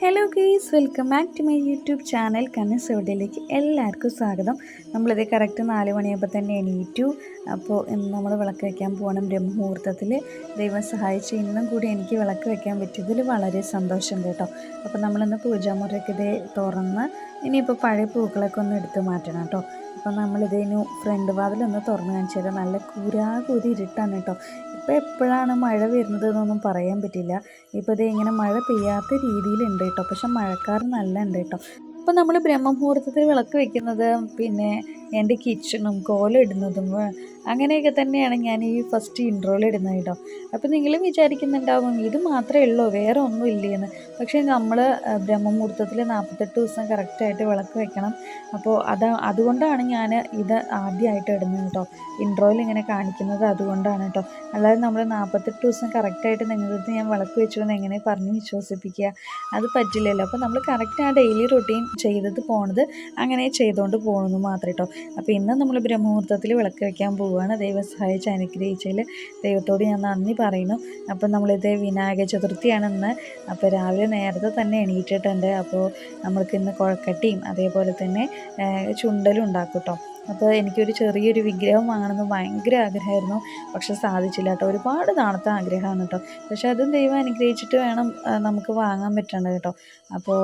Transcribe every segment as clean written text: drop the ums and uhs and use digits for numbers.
Hello guys, welcome back to my YouTube channel കന്നസ് എവിടെയിലേക്ക് എല്ലാവർക്കും സ്വാഗതം. നമ്മളിത് കറക്റ്റ് 4 മണിയാകുമ്പോൾ തന്നെ എണീറ്റു. അപ്പോൾ ഇന്ന് നമ്മൾ വിളക്ക് വയ്ക്കാൻ പോകണം ബ്രഹ്മമുഹൂർത്തത്തിൽ. ദൈവം സഹായിച്ച് ഇന്നും കൂടി എനിക്ക് വിളക്ക് വയ്ക്കാൻ പറ്റിയതിൽ വളരെ സന്തോഷമുണ്ട് കേട്ടോ. അപ്പോൾ നമ്മളിന്ന് പൂജാമുറിയൊക്കെ ഇതേ തുറന്ന് ഇനിയിപ്പോൾ പഴയ പൂക്കളൊക്കെ ഒന്ന് എടുത്ത് മാറ്റണം കേട്ടോ. അപ്പോൾ നമ്മളിതിന് ഫ്രണ്ട് വാതിലൊന്ന് തുറന്ന് കാണിച്ചത് നല്ല കൂരാകൂരി ഇരുട്ടാണ് കേട്ടോ. ഇപ്പോൾ എപ്പോഴാണ് മഴ വരുന്നത് എന്നൊന്നും പറയാൻ പറ്റില്ല. ഇപ്പോൾ ഇത് ഇങ്ങനെ മഴ പെയ്യാത്ത രീതിയിലുണ്ട് കേട്ടോ, പക്ഷെ മഴക്കാറ് നല്ല ഉണ്ട് കേട്ടോ. അപ്പോൾ നമ്മൾ ബ്രഹ്മമുഹൂർത്തത്തിൽ വിളക്ക് വെക്കുന്നത് പിന്നെ എൻ്റെ കിച്ചണും കോലമിടുന്നതും അങ്ങനെയൊക്കെ തന്നെയാണ് ഞാൻ ഈ ഫസ്റ്റ് ഇൻട്രോയിൽ ഇടുന്നത് കേട്ടോ. അപ്പോൾ നിങ്ങളും വിചാരിക്കുന്നുണ്ടാവും ഇത് മാത്രമേ ഉള്ളൂ, വേറെ ഒന്നും ഇല്ലേന്ന്. പക്ഷേ നമ്മൾ ബ്രഹ്മമുഹൂർത്തത്തിൽ 48 ദിവസം കറക്റ്റായിട്ട് വിളക്ക് വെക്കണം. അപ്പോൾ അതുകൊണ്ടാണ് ഞാൻ ഇത് ആദ്യമായിട്ട് ഇടുന്നത് കേട്ടോ. ഇൻട്രോയിൽ ഇങ്ങനെ കാണിക്കുന്നത് അതുകൊണ്ടാണ് കേട്ടോ. അല്ലാതെ നമ്മൾ 48 ദിവസം കറക്റ്റായിട്ട് നിങ്ങളുടെ ഞാൻ വിളക്ക് വെച്ചുകൊണ്ട് എങ്ങനെ പറഞ്ഞ് വിശ്വസിപ്പിക്കുക, അത് പറ്റില്ലല്ലോ. അപ്പോൾ നമ്മൾ കറക്റ്റ് ആ ഡെയിലി റൊട്ടീൻ ചെയ്തത് പോണത് അങ്ങനെ ചെയ്തുകൊണ്ട് പോകണമെന്ന് മാത്രം കേട്ടോ. അപ്പോൾ ഇന്ന് നമ്മൾ ബ്രഹ്മമുഹൂർത്തത്തിൽ വിളക്ക് വയ്ക്കാൻ പോവുകയാണ്. ദൈവം സഹായിച്ച് അനുഗ്രഹിച്ചതിൽ ദൈവത്തോട് ഞാൻ നന്ദി പറയുന്നു. അപ്പോൾ നമ്മളിത് വിനായക ചതുർത്ഥിയാണ് ഇന്ന്. അപ്പോൾ രാവിലെ നേരത്തെ തന്നെ എണീറ്റിട്ടുണ്ട്. അപ്പോൾ നമ്മൾക്ക് ഇന്ന് കുഴക്കട്ടിയും അതേപോലെ തന്നെ ചുണ്ടലും ഉണ്ടാക്കും കേട്ടോ. അപ്പോൾ എനിക്കൊരു ചെറിയൊരു വിഗ്രഹം വാങ്ങണമെന്ന് ഭയങ്കര ആഗ്രഹമായിരുന്നു, പക്ഷെ സാധിച്ചില്ല കേട്ടോ. ഒരുപാട് നാളത്തെ ആഗ്രഹമാണ് കേട്ടോ. പക്ഷെ അതും ദൈവം അനുഗ്രഹിച്ചിട്ട് വേണം നമുക്ക് വാങ്ങാൻ പറ്റേണ്ടത് കേട്ടോ. അപ്പോൾ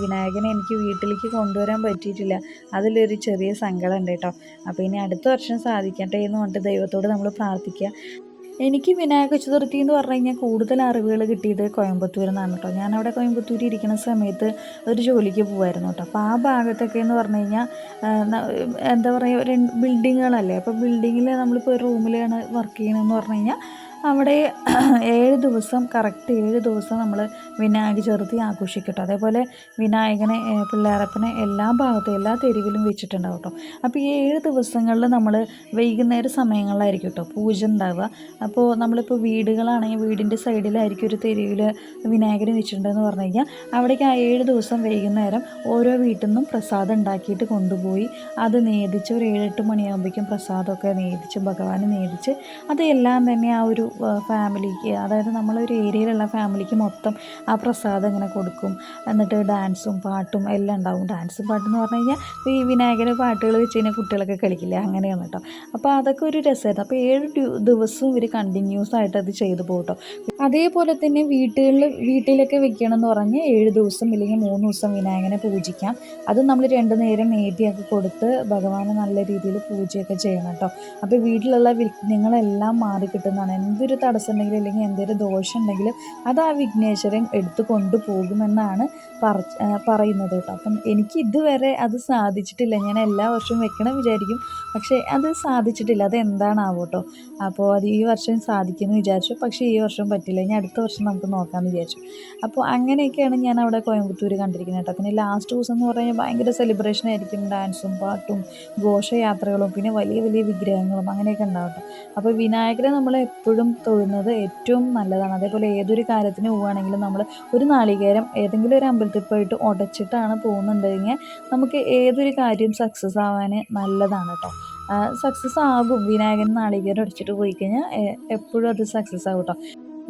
വിനായകനെ എനിക്ക് വീട്ടിലേക്ക് കൊണ്ടുവരാൻ പറ്റിയിട്ടില്ല, അതിലൊരു ചെറിയ സങ്കടം ഉണ്ട് കേട്ടോ. അപ്പോൾ ഇനി അടുത്ത വർഷം സാധിക്കട്ടെ എന്ന് പറഞ്ഞിട്ട് ദൈവത്തോട് നമ്മൾ പ്രാർത്ഥിക്കുക. എനിക്ക് വിനായക ചതുർത്ഥി എന്ന് പറഞ്ഞു കഴിഞ്ഞാൽ കൂടുതൽ അറിവുകൾ കിട്ടിയത് കോയമ്പത്തൂരിൽ നിന്നാണ് കേട്ടോ. ഞാനവിടെ കോയമ്പത്തൂർ ഇരിക്കുന്ന സമയത്ത് ഒരു ജോലിക്ക് പോകുമായിരുന്നു കേട്ടോ. അപ്പോൾ ആ ഭാഗത്തൊക്കെ എന്ന് പറഞ്ഞു കഴിഞ്ഞാൽ എന്താ പറയുക, ബിൽഡിങ്ങുകളല്ലേ. അപ്പോൾ ബിൽഡിങ്ങിൽ നമ്മളിപ്പോൾ ഒരു റൂമിലാണ് വർക്ക് ചെയ്യണമെന്ന് പറഞ്ഞു കഴിഞ്ഞാൽ അവിടെ 7 ദിവസം കറക്റ്റ് 7 ദിവസം നമ്മൾ വിനായക ചതുർത്ഥി ആഘോഷിക്കട്ടോ. അതേപോലെ വിനായകനെ പിള്ളേരപ്പനെ എല്ലാ ഭാഗത്തും എല്ലാ തെരുവിലും വെച്ചിട്ടുണ്ടാവും കേട്ടോ. അപ്പോൾ ഈ 7 ദിവസങ്ങളിൽ നമ്മൾ വൈകുന്നേര സമയങ്ങളിലായിരിക്കും കേട്ടോ പൂജ ഉണ്ടാവുക. അപ്പോൾ നമ്മളിപ്പോൾ വീടുകളാണെങ്കിൽ വീടിൻ്റെ സൈഡിലായിരിക്കും ഒരു തെരുവിൽ വിനായകനെ വെച്ചിട്ടുണ്ടെന്ന് പറഞ്ഞു കഴിഞ്ഞാൽ അവിടേക്ക് ആ 7 ദിവസം വൈകുന്നേരം ഓരോ വീട്ടിൽ നിന്നും പ്രസാദം ഉണ്ടാക്കിയിട്ട് കൊണ്ടുപോയി അത് നേദിച്ച് ഒരു 7-8 മണിയാകുമ്പോഴേക്കും പ്രസാദമൊക്കെ നേദിച്ച് ഭഗവാന് നേദിച്ച് അതെല്ലാം തന്നെ ആ ഒരു ഫാമിലിക്ക്, അതായത് നമ്മളൊരു ഏരിയയിലുള്ള ഫാമിലിക്ക് മൊത്തം ആ പ്രസാദം ഇങ്ങനെ കൊടുക്കും. എന്നിട്ട് ഡാൻസും പാട്ടും എല്ലാം ഉണ്ടാവും. ഡാൻസും പാട്ടെന്ന് പറഞ്ഞു കഴിഞ്ഞാൽ ഈ വിനായകൻ്റെ പാട്ടുകൾ വെച്ച് കഴിഞ്ഞാൽ കുട്ടികളൊക്കെ കളിക്കില്ല, അങ്ങനെയാണ് കേട്ടോ. അപ്പോൾ അതൊക്കെ ഒരു രസമായിരുന്നു. അപ്പോൾ 7 ദിവസവും ഇവർ കണ്ടിന്യൂസ് ആയിട്ട് അത് ചെയ്തു പോകട്ടോ. അതേപോലെ തന്നെ വീട്ടിലൊക്കെ വെക്കണമെന്ന് പറഞ്ഞ് 7 ദിവസം ഇല്ലെങ്കിൽ 3 ദിവസം വിനായകനെ പൂജിക്കാം. അത് നമ്മൾ 2 നേരം നേദ്യമൊക്കെ കൊടുത്ത് ഭഗവാനെ നല്ല രീതിയിൽ പൂജയൊക്കെ ചെയ്യണം കേട്ടോ. അപ്പോൾ വീട്ടിലുള്ള വിഘ്നങ്ങളെല്ലാം മാറി കിട്ടുന്നതാണ്. എന്തൊരു തടസ്സം ഉണ്ടെങ്കിലും അല്ലെങ്കിൽ എന്തൊരു ദോഷം ഉണ്ടെങ്കിലും അത് ആ വിഘ്നേശ്വരൻ എടുത്തു കൊണ്ടുപോകുമെന്നാണ് പറയുന്നത് കേട്ടോ. അപ്പം എനിക്ക് ഇതുവരെ അത് സാധിച്ചിട്ടില്ല. ഞാൻ എല്ലാ വർഷവും വെക്കണം വിചാരിക്കും, പക്ഷേ അത് സാധിച്ചിട്ടില്ല. അത് എന്താണാവോ കേട്ടോ. അപ്പോൾ അത് ഈ വർഷം സാധിക്കുമെന്ന് വിചാരിച്ചു, പക്ഷേ ഈ വർഷം പറ്റില്ല. ഇനി അടുത്ത വർഷം നമുക്ക് നോക്കാമെന്ന് വിചാരിച്ചു. അപ്പോൾ അങ്ങനെയൊക്കെയാണ് ഞാൻ അവിടെ കോയമ്പത്തൂർ കണ്ടിരിക്കുന്നത് കേട്ടോ. പിന്നെ ലാസ്റ്റ് ദിവസം എന്ന് പറഞ്ഞാൽ ഭയങ്കര സെലിബ്രേഷൻ ആയിരിക്കും, ഡാൻസും പാട്ടും ഘോഷയാത്രകളും പിന്നെ വലിയ വലിയ വിഗ്രഹങ്ങളും അങ്ങനെയൊക്കെ ഉണ്ടാവും കേട്ടോ. അപ്പോൾ വിനായകരെ നമ്മൾ എപ്പോഴും തൊഴുന്നത് ഏറ്റവും നല്ലതാണ്. അതേപോലെ ഏതൊരു കാര്യത്തിന് പോവുകയാണെങ്കിലും നമ്മൾ ഒരു നാളികേരം ഏതെങ്കിലും ഒരു അമ്പലത്തിൽ പോയിട്ട് ഉടച്ചിട്ടാണ് പോകുന്നുണ്ടെങ്കിൽ നമുക്ക് ഏതൊരു കാര്യം സക്സസ് ആവാൻ നല്ലതാണ് കേട്ടോ. സക്സസ് ആകും. വിനായകൻ നാളികേരം ഉടച്ചിട്ട് പോയി കഴിഞ്ഞാൽ എപ്പോഴും അത് സക്സസ് ആകും കേട്ടോ.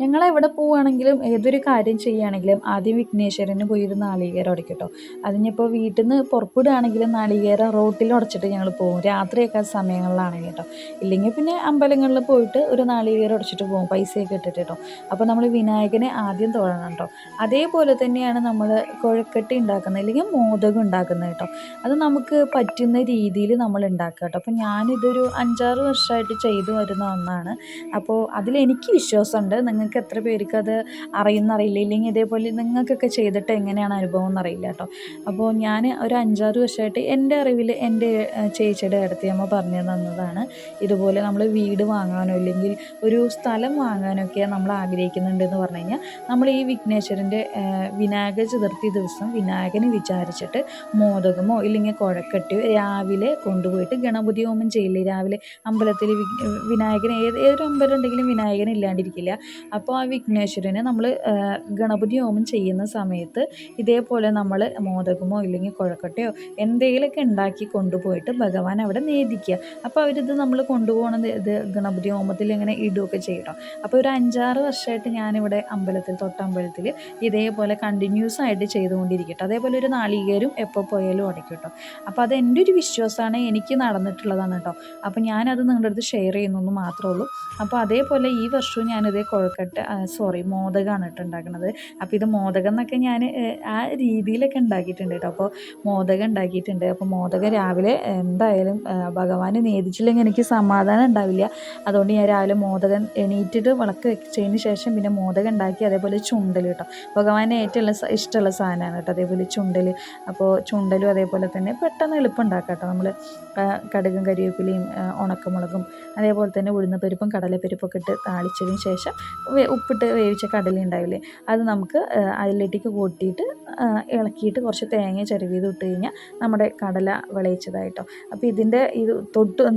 ഞങ്ങളെവിടെ പോവുകയാണെങ്കിലും ഏതൊരു കാര്യം ചെയ്യുകയാണെങ്കിലും ആദ്യം വിഘ്നേശ്വരന് പോയി ഒരു നാളികേരം ഉടയ്ക്കും കേട്ടോ. അതിനിപ്പോൾ വീട്ടിൽ നിന്ന് പുറപ്പെടുകയാണെങ്കിലും നാളികേരം റോട്ടിൽ ഉടച്ചിട്ട് ഞങ്ങൾ പോകും, രാത്രിയൊക്കെ സമയങ്ങളിലാണെങ്കിൽ കേട്ടോ. ഇല്ലെങ്കിൽ പിന്നെ അമ്പലങ്ങളിൽ പോയിട്ട് ഒരു നാളികേരം ഉടച്ചിട്ട് പോകും, പൈസയൊക്കെ ഇട്ടിട്ട് കേട്ടോ. അപ്പോൾ നമ്മൾ വിനായകനെ ആദ്യം തൊഴണം കേട്ടോ. അതേപോലെ തന്നെയാണ് നമ്മൾ കുഴക്കട്ടി ഉണ്ടാക്കുന്നത് അല്ലെങ്കിൽ മോദകം ഉണ്ടാക്കുന്നത് കേട്ടോ. അത് നമുക്ക് പറ്റുന്ന രീതിയിൽ നമ്മൾ ഉണ്ടാക്കുക കേട്ടോ. അപ്പോൾ ഞാനിതൊരു 5-6 വർഷമായിട്ട് ചെയ്തു വരുന്ന ഒന്നാണ്. അപ്പോൾ അതിലെനിക്ക് വിശ്വാസമുണ്ട്. നിങ്ങൾക്ക് എത്ര പേർക്ക് അത് അറിയില്ല, ഇല്ലെങ്കിൽ ഇതേപോലെ നിങ്ങൾക്കൊക്കെ ചെയ്തിട്ട് എങ്ങനെയാണ് അനുഭവം എന്നറിയില്ല കേട്ടോ. അപ്പോൾ ഞാൻ ഒരു 5-6 വർഷമായിട്ട് എൻ്റെ അറിവിൽ എൻ്റെ ചേച്ചിയുടെ അടുത്തമ്മ പറഞ്ഞു തന്നതാണ്. ഇതുപോലെ നമ്മൾ വീട് വാങ്ങാനോ ഇല്ലെങ്കിൽ ഒരു സ്ഥലം വാങ്ങാനൊക്കെ നമ്മൾ ആഗ്രഹിക്കുന്നുണ്ടെന്ന് പറഞ്ഞു കഴിഞ്ഞാൽ നമ്മൾ ഈ വിഘ്നേശ്വരൻ്റെ വിനായക ചതുർത്ഥി ദിവസം വിനായകനെ വിചാരിച്ചിട്ട് മോദകമോ ഇല്ലെങ്കിൽ കുഴക്കട്ടിയോ രാവിലെ കൊണ്ടുപോയിട്ട് ഗണപതി ഹോമം ചെയ്യില്ലേ രാവിലെ അമ്പലത്തിൽ. വിനായകൻ ഏതൊരു അമ്പലം ഉണ്ടെങ്കിലും വിനായകൻ ഇല്ലാണ്ടിരിക്കില്ല. അപ്പോൾ ആ വിഘ്നേശ്വരനെ നമ്മൾ ഗണപതി ഹോമം ചെയ്യുന്ന സമയത്ത് ഇതേപോലെ നമ്മൾ മോദകമോ ഇല്ലെങ്കിൽ കുഴക്കട്ടയോ എന്തെങ്കിലുമൊക്കെ ഉണ്ടാക്കി കൊണ്ടുപോയിട്ട് ഭഗവാൻ അവിടെ നേദിക്കുക. അപ്പോൾ അവരിത് നമ്മൾ കൊണ്ടുപോകണത് ഇത് ഗണപതി ഹോമത്തിൽ ഇങ്ങനെ ഇടുകയൊക്കെ ചെയ്യണം. അപ്പോൾ ഒരു 5-6 വർഷമായിട്ട് ഞാനിവിടെ തൊട്ടമ്പലത്തിൽ ഇതേപോലെ കണ്ടിന്യൂസ് ആയിട്ട് ചെയ്തുകൊണ്ടിരിക്കട്ടെ. അതേപോലെ ഒരു നാളികേരം എപ്പോൾ പോയാലും ഉടയ്ക്കും കേട്ടോ. അപ്പോൾ അത് എൻ്റെ ഒരു വിശ്വാസമാണ്, എനിക്ക് നടന്നിട്ടുള്ളതാണ് കേട്ടോ. അപ്പോൾ ഞാനത് നിങ്ങളുടെ അടുത്ത് ഷെയർ ചെയ്യുന്നു മാത്രമേ ഉള്ളൂ. അപ്പോൾ അതേപോലെ ഈ വർഷവും ഞാനിതേ മോദകമാണ് കേട്ടോ ഉണ്ടാക്കുന്നത്. അപ്പോൾ ഇത് മോദകം എന്നൊക്കെ ഞാൻ ആ രീതിയിലൊക്കെ ഉണ്ടാക്കിയിട്ടുണ്ട് കേട്ടോ. അപ്പോൾ മോദകം ഉണ്ടാക്കിയിട്ടുണ്ട്. അപ്പോൾ മോദകം രാവിലെ എന്തായാലും ഭഗവാന് നേദിച്ചില്ലെങ്കിൽ എനിക്ക് സമാധാനം ഉണ്ടാവില്ല. അതുകൊണ്ട് ഞാൻ രാവിലെ മോദകം എണീറ്റിട്ട് വിളക്ക് വെച്ചതിന് ശേഷം പിന്നെ മോദകം ഉണ്ടാക്കി. അതേപോലെ ചുണ്ടൽ കേട്ടോ, ഭഗവാന് ഏറ്റവും ഇഷ്ടമുള്ള സാധനമാണ് കേട്ടോ. അതേപോലെ ചുണ്ടൽ, അപ്പോൾ ചുണ്ടലും അതേപോലെ തന്നെ പെട്ടെന്ന് എളുപ്പം ഉണ്ടാക്കാം കേട്ടോ. നമ്മൾ കടുകും കരിവേപ്പിലയും ഉണക്കമുളകും അതേപോലെ തന്നെ ഉഴുന്നപ്പരിപ്പും കടലപ്പരിപ്പൊക്കെ ഇട്ട് താളിച്ചതിന് ശേഷം ഉപ്പിട്ട് വേവിച്ച കടല ഉണ്ടാവില്ലേ, അത് നമുക്ക് അതിലേക്ക് കൂട്ടിയിട്ട് ഇളക്കിയിട്ട് കുറച്ച് തേങ്ങ ചിരവിയത് ഇട്ട് കഴിഞ്ഞാൽ നമ്മുടെ കടല വിളയിച്ചതായിട്ടോ. അപ്പോൾ ഇതിൻ്റെ ഇത്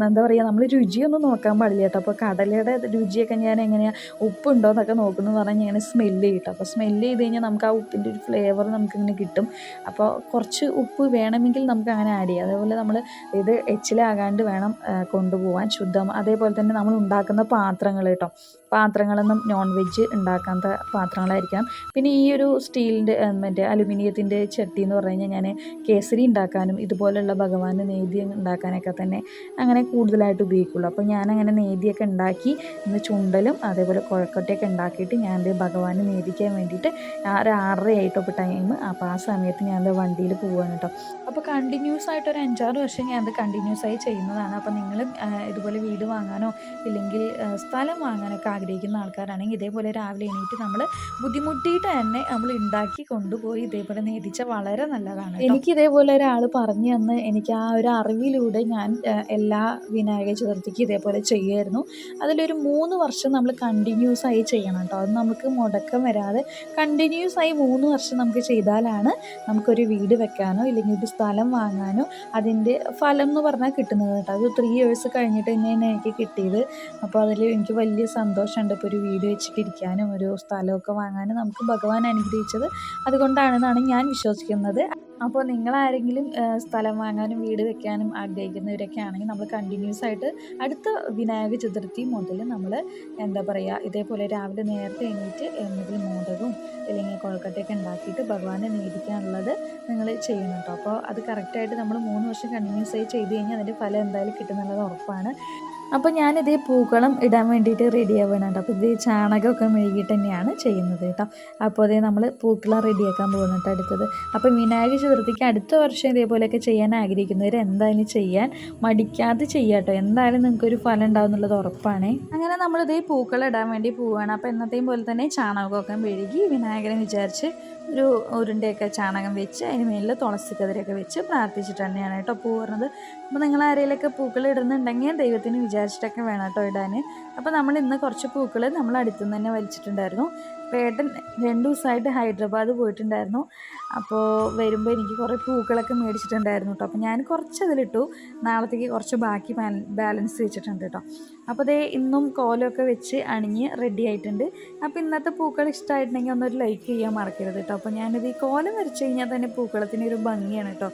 എന്താ പറയുക, നമ്മൾ രുചിയൊന്നും നോക്കാൻ പാടില്ല കേട്ടോ. അപ്പോൾ കടലയുടെ രുചിയൊക്കെ ഞാൻ എങ്ങനെയാണ് ഉപ്പുണ്ടോ എന്നൊക്കെ നോക്കുന്നു പറഞ്ഞ് ഇങ്ങനെ സ്മെല്ല് ചെയ്യും. അപ്പോൾ സ്മെല്ല് ചെയ്ത് കഴിഞ്ഞാൽ നമുക്ക് ആ ഉപ്പിൻ്റെ ഒരു ഫ്ലേവർ നമുക്കിങ്ങനെ കിട്ടും. അപ്പോൾ കുറച്ച് ഉപ്പ് വേണമെങ്കിൽ നമുക്ക് അങ്ങനെ ആഡ് ചെയ്യാം. അതേപോലെ നമ്മൾ ഇത് എച്ചിലാകാണ്ട് വേണം കൊണ്ടുപോകാൻ ശുദ്ധം. അതേപോലെ തന്നെ നമ്മൾ ഉണ്ടാക്കുന്ന പാത്രങ്ങൾ കേട്ടോ, പാത്രങ്ങളൊന്നും നോൺ വെജ് ഉണ്ടാക്കാത്ത പാത്രങ്ങളായിരിക്കണം. പിന്നെ ഈ ഒരു സ്റ്റീലിൻ്റെ മറ്റേ അലുമിനിയത്തിൻ്റെ ചട്ടി എന്ന് പറഞ്ഞു കഴിഞ്ഞാൽ ഞാൻ കേസരി ഉണ്ടാക്കാനും ഇതുപോലുള്ള ഭഗവാന് നേദ്യം ഉണ്ടാക്കാനൊക്കെ തന്നെ അങ്ങനെ കൂടുതലായിട്ട് ഉപയോഗിക്കുള്ളൂ. അപ്പോൾ ഞാനങ്ങനെ നേദ്യമൊക്കെ ഉണ്ടാക്കി ഇന്ന് ചുണ്ടലും അതേപോലെ കുഴക്കട്ടയൊക്കെ ഉണ്ടാക്കിയിട്ട് ഞാൻ ഭഗവാന് നേദിക്കാൻ വേണ്ടിയിട്ട് 6:30 ആയിട്ടപ്പോൾ ടൈം. അപ്പോൾ ആ സമയത്ത് ഞാൻ വണ്ടിയിൽ പോവുകയാണ് കേട്ടോ. അപ്പോൾ കണ്ടിന്യൂസ് ആയിട്ട് ഒരു 5-6 വർഷം ഞാൻ കണ്ടിന്യൂസ് ആയി ചെയ്യുന്നതാണ്. അപ്പോൾ നിങ്ങളും ഇതുപോലെ വീട് വാങ്ങാനോ ഇല്ലെങ്കിൽ സ്ഥലം വാങ്ങാനൊക്കെ ആഗ്രഹിക്കുന്ന ആൾക്കാരാണെങ്കിൽ ഇതേപോലെ രാവിലെ എണീറ്റ് നമ്മൾ ബുദ്ധിമുട്ടിയിട്ട് തന്നെ നമ്മൾ ഉണ്ടാക്കി കൊണ്ടുപോയി ഇതേപോലെ നേദിച്ചാൽ വളരെ നല്ലതാണ്. എനിക്ക് ഇതേപോലെ ഒരാൾ പറഞ്ഞു തന്ന് എനിക്ക് ആ ഒരു അറിവിലൂടെ ഞാൻ എല്ലാ വിനായക ചതുർത്ഥിക്ക് ഇതേപോലെ ചെയ്യുമായിരുന്നു. അതിലൊരു 3 വർഷം നമ്മൾ കണ്ടിന്യൂസ് ആയി ചെയ്യണം കേട്ടോ. അത് നമുക്ക് മുടക്കം വരാതെ കണ്ടിന്യൂസ് ആയി 3 വർഷം നമുക്ക് ചെയ്താലാണ് നമുക്കൊരു വീട് വെക്കാനോ ഇല്ലെങ്കിൽ ഒരു സ്ഥലം വാങ്ങാനോ അതിൻ്റെ ഫലം എന്ന് പറഞ്ഞാൽ കിട്ടുന്നത് കേട്ടോ. അത് 3 ഇയേഴ്സ് കഴിഞ്ഞിട്ട് തന്നെയാണ് എനിക്ക് കിട്ടിയത്. അപ്പോൾ അതിൽ എനിക്ക് വലിയ സന്തോഷമുണ്ട്. ഇപ്പോൾ ഒരു വീട് വെച്ചിട്ടിരിക്കാനും ഒരു സ്ഥലമൊക്കെ വാങ്ങാനും നമുക്ക് ഭഗവാൻ അനുഗ്രഹിച്ചത് അതുകൊണ്ടാണെന്നാണ് ഞാൻ വിശ്വസിക്കുന്നത്. അപ്പോൾ നിങ്ങളാരെങ്കിലും സ്ഥലം വാങ്ങാനും വീട് വെക്കാനും ആഗ്രഹിക്കുന്നവരൊക്കെ ആണെങ്കിൽ നമ്മൾ കണ്ടിന്യൂസ് ആയിട്ട് അടുത്ത വിനായക ചതുർത്ഥി മുതൽ നമ്മൾ എന്താ പറയുക ഇതേപോലെ രാവിലെ നേരത്തെ എണീറ്റ് എന്തെങ്കിലും മോദകവും അല്ലെങ്കിൽ കൊഴക്കട്ടയൊക്കെ ഉണ്ടാക്കിയിട്ട് ഭഗവാനെ നേദിക്കാനുള്ളത് നിങ്ങൾ ചെയ്യണം കേട്ടോ. അപ്പോൾ അത് കറക്റ്റായിട്ട് നമ്മൾ 3 വർഷം കണ്ടിന്യൂസ് ആയി ചെയ്ത് കഴിഞ്ഞാൽ അതിൻ്റെ ഫലം എന്തായാലും കിട്ടുന്നുള്ളത് ഉറപ്പാണ്. അപ്പോൾ ഞാനിതേ പൂക്കളം ഇടാൻ വേണ്ടിയിട്ട് റെഡി ആവുകയാണ്. അപ്പോൾ ഇത് ചാണകമൊക്കെ മെഴുകിയിട്ട് തന്നെയാണ് ചെയ്യുന്നത് കേട്ടോ. അപ്പോൾ അതേ നമ്മൾ പൂക്കളം റെഡിയാക്കാൻ പോകുന്നുണ്ട് അടുത്തത്. അപ്പോൾ വിനായക ചതുർത്ഥിക്ക് അടുത്ത വർഷം ഇതേപോലെയൊക്കെ ചെയ്യാൻ ആഗ്രഹിക്കുന്നവർ എന്തായാലും ചെയ്യാൻ മടിക്കാതെ ചെയ്യാം കേട്ടോ. എന്തായാലും നിങ്ങൾക്കൊരു ഫലം ഉണ്ടാവും എന്നുള്ളത് ഉറപ്പാണ്. അങ്ങനെ നമ്മളിതേ പൂക്കളം ഇടാൻ വേണ്ടി പോവുകയാണ്. അപ്പോൾ എന്നത്തെയും പോലെ തന്നെ ചാണകമൊക്കെ മെഴുകി വിനായകനെ വിചാരിച്ച് ഒരു ഉരുണ്ടയൊക്കെ ചാണകം വെച്ച് അതിന് മേലിൽ തുളസി കതിരൊക്കെ വെച്ച് പ്രാർത്ഥിച്ചിട്ട് തന്നെയാണ് കേട്ടോ പൂ വരുന്നത്. അപ്പോൾ നിങ്ങൾ ആരെങ്കിലുമൊക്കെ പൂക്കൾ ഇടുന്നുണ്ടെങ്കിൽ ദൈവത്തിന് വിചാരിച്ചിട്ടൊക്കെ വേണം കേട്ടോ ഇടാൻ. അപ്പോൾ നമ്മൾ ഇന്ന് കുറച്ച് പൂക്കൾ നമ്മൾ അടുത്തുനിന്ന് തന്നെ വലിച്ചിട്ടുണ്ടായിരുന്നു. ഏട്ടൻ 2 ദിവസമായിട്ട് ഹൈദരാബാദ് പോയിട്ടുണ്ടായിരുന്നു. അപ്പോൾ വരുമ്പോൾ എനിക്ക് കുറേ പൂക്കളൊക്കെ മേടിച്ചിട്ടുണ്ടായിരുന്നു കേട്ടോ. അപ്പോൾ ഞാൻ കുറച്ച് അതിലിട്ടു, നാളത്തേക്ക് കുറച്ച് ബാക്കി ബാലൻസ് വെച്ചിട്ടുണ്ട് കേട്ടോ. അപ്പോൾ അതേ ഇന്നും കോലമൊക്കെ വെച്ച് അണിഞ്ഞ് റെഡി ആയിട്ടുണ്ട്. അപ്പോൾ ഇന്നത്തെ പൂക്കൾ ഇഷ്ടമായിട്ടുണ്ടെങ്കിൽ ഒന്നൊരു ലൈക്ക് ചെയ്യാൻ മറക്കരുത് കേട്ടോ. അപ്പോൾ ഞാനിത് ഈ കോലം വരച്ച് കഴിഞ്ഞാൽ തന്നെ പൂക്കളത്തിന് ഒരു ഭംഗിയാണ് കേട്ടോ.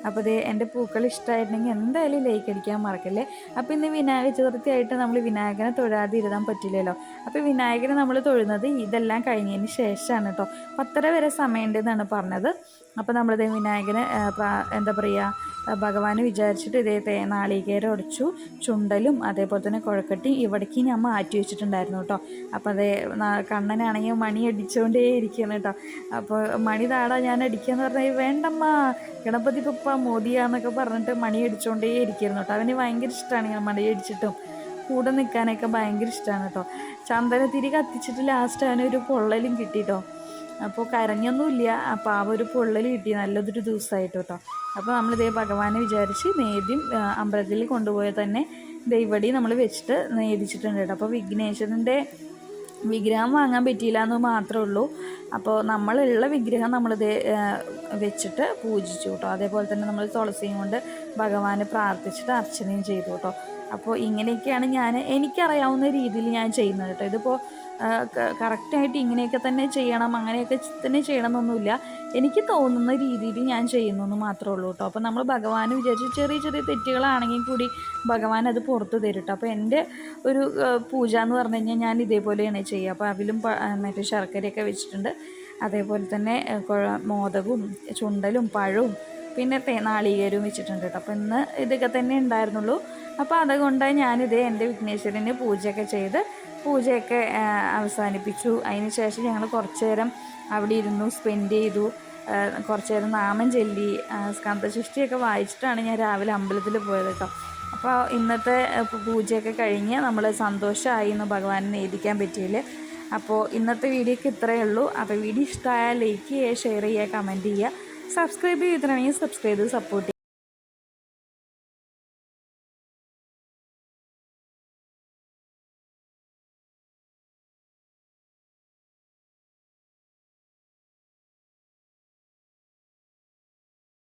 അപ്പോൾ അതേ എൻ്റെ പൂക്കൾ ഇഷ്ടമായിട്ടുണ്ടെങ്കിൽ എന്തായാലും ലൈക്ക് അടിക്കാൻ മറക്കല്ലേ. അപ്പോൾ ഇന്ന് വിനായക ചതുർത്ഥി ആയിട്ട് നമ്മൾ വിനായകനെ തൊഴാതെ ഇരുതാൻ പറ്റില്ലല്ലോ. അപ്പോൾ വിനായകനെ നമ്മൾ തൊഴുന്നത് ഇതെല്ലാം കഴിഞ്ഞതിന് ശേഷമാണ് കേട്ടോ. 10:30 വരെ സമയമുണ്ടെന്നാണ് പറഞ്ഞത്. അപ്പോൾ നമ്മളിതേ വിനായകനെ എന്താ പറയുക ഭഗവാന് വിചാരിച്ചിട്ട് ഇതേ നാളികേരം ഉടച്ചു ചുണ്ടലും അതേപോലെ തന്നെ കുഴക്കട്ടി ഇവിടേക്ക് ഞാൻ മാറ്റി വെച്ചിട്ടുണ്ടായിരുന്നു കേട്ടോ. അപ്പോൾ അതേ കണ്ണനാണെങ്കിൽ മണി അടിച്ചുകൊണ്ടേ ഇരിക്കുകയാണ് കേട്ടോ. അപ്പോൾ മണി താടാ ഞാൻ അടിക്കുകയെന്ന് പറഞ്ഞാൽ വേണ്ടമ്മ ഗണപതി പപ്പ മോദിയാന്നൊക്കെ പറഞ്ഞിട്ട് മണി അടിച്ചുകൊണ്ടേ ഇരിക്കുന്നു കേട്ടോ. അവന് ഭയങ്കര ഇഷ്ടമാണ് ഇങ്ങനെ മണി അടിച്ചിട്ടും കൂടെ നിൽക്കാനൊക്കെ ഭയങ്കര ഇഷ്ടമാണ് കേട്ടോ. ചന്ദനത്തിരി കത്തിച്ചിട്ട് ലാസ്റ്റ് അവനൊരു പൊള്ളലും കിട്ടിട്ടോ. അപ്പോൾ കരഞ്ഞൊന്നുമില്ല, അപ്പോൾ ആ ഒരു പൊള്ളൽ കിട്ടി നല്ലതൊരു ദിവസമായിട്ട് കേട്ടോ. അപ്പോൾ നമ്മളിതേ ഭഗവാനെ വിചാരിച്ച് നേദ്യം അമ്പലത്തിൽ കൊണ്ടുപോയാൽ തന്നെ ദൈവടി നമ്മൾ വെച്ചിട്ട് നേദിച്ചിട്ടുണ്ട് കേട്ടോ. അപ്പോൾ വിഘ്നേശ്വരൻ്റെ വിഗ്രഹം വാങ്ങാൻ പറ്റിയില്ല എന്ന് മാത്രമേ ഉള്ളൂ. അപ്പോൾ നമ്മളുള്ള വിഗ്രഹം നമ്മളിത് വെച്ചിട്ട് പൂജിച്ചു കേട്ടോ. അതേപോലെ തന്നെ നമ്മൾ തുളസിയും കൊണ്ട് ഭഗവാനെ പ്രാർത്ഥിച്ചിട്ട് അർച്ചനയും ചെയ്തു കേട്ടോ. അപ്പോൾ ഇങ്ങനെയൊക്കെയാണ് എനിക്കറിയാവുന്ന രീതിയിൽ ഞാൻ ചെയ്യുന്നത് കേട്ടോ. ഇതിപ്പോൾ കറക്റ്റായിട്ട് ഇങ്ങനെയൊക്കെ തന്നെ ചെയ്യണം, അങ്ങനെയൊക്കെ തന്നെ ചെയ്യണം എന്നൊന്നുമില്ല. എനിക്ക് തോന്നുന്ന രീതിയിൽ ഞാൻ ചെയ്യുന്നു എന്ന് മാത്രമേ ഉള്ളൂ കേട്ടോ. അപ്പോൾ നമ്മൾ ഭഗവാൻ വിചാരിച്ച് ചെറിയ ചെറിയ തെറ്റുകളാണെങ്കിൽ കൂടി ഭഗവാൻ അത് പുറത്ത് തരും കേട്ടോ. അപ്പോൾ എൻ്റെ ഒരു പൂജ എന്ന് പറഞ്ഞു കഴിഞ്ഞാൽ ഞാൻ ഇതേപോലെയാണ് ചെയ്യുക. അപ്പോൾ അവിലും മറ്റേ ശർക്കരയൊക്കെ വെച്ചിട്ടുണ്ട്. അതേപോലെ തന്നെ മോദകവും ചുണ്ടലും പഴവും പിന്നെ നാളികേരവും വെച്ചിട്ടുണ്ട് കേട്ടോ. അപ്പോൾ ഇന്ന് ഇതൊക്കെ തന്നെ ഉണ്ടായിരുന്നുള്ളൂ. അപ്പോൾ അതുകൊണ്ട് ഞാനിത് എൻ്റെ വിഘ്നേശ്വരന് പൂജയൊക്കെ ചെയ്ത് പൂജയൊക്കെ അവസാനിപ്പിച്ചു. അതിന് ശേഷം ഞങ്ങൾ കുറച്ച് നേരം അവിടെ ഇരുന്നു, സ്പെൻഡ് ചെയ്തു. കുറച്ച് നേരം നാമം ചൊല്ലി സ്കന്ധസൃഷ്ടിയൊക്കെ വായിച്ചിട്ടാണ് ഞാൻ രാവിലെ അമ്പലത്തിൽ പോയത് കേട്ടോ. അപ്പോൾ ഇന്നത്തെ പൂജയൊക്കെ കഴിഞ്ഞ് നമ്മൾ സന്തോഷമായി എന്ന് ഭഗവാനെ നേദിക്കാൻ പറ്റിയില്ലേ. അപ്പോൾ ഇന്നത്തെ വീഡിയോക്ക് ഇത്രയേ ഉള്ളൂ. അപ്പോൾ വീഡിയോ ഇഷ്ടമായാൽ ലൈക്ക് ചെയ്യുക, ഷെയർ ചെയ്യുക, കമൻറ്റ് ചെയ്യുക, സബ്സ്ക്രൈബ് ചെയ്തിട്ടുണ്ടെങ്കിൽ സബ്സ്ക്രൈബ് ചെയ്ത് സപ്പോർട്ട് ചെയ്യുക.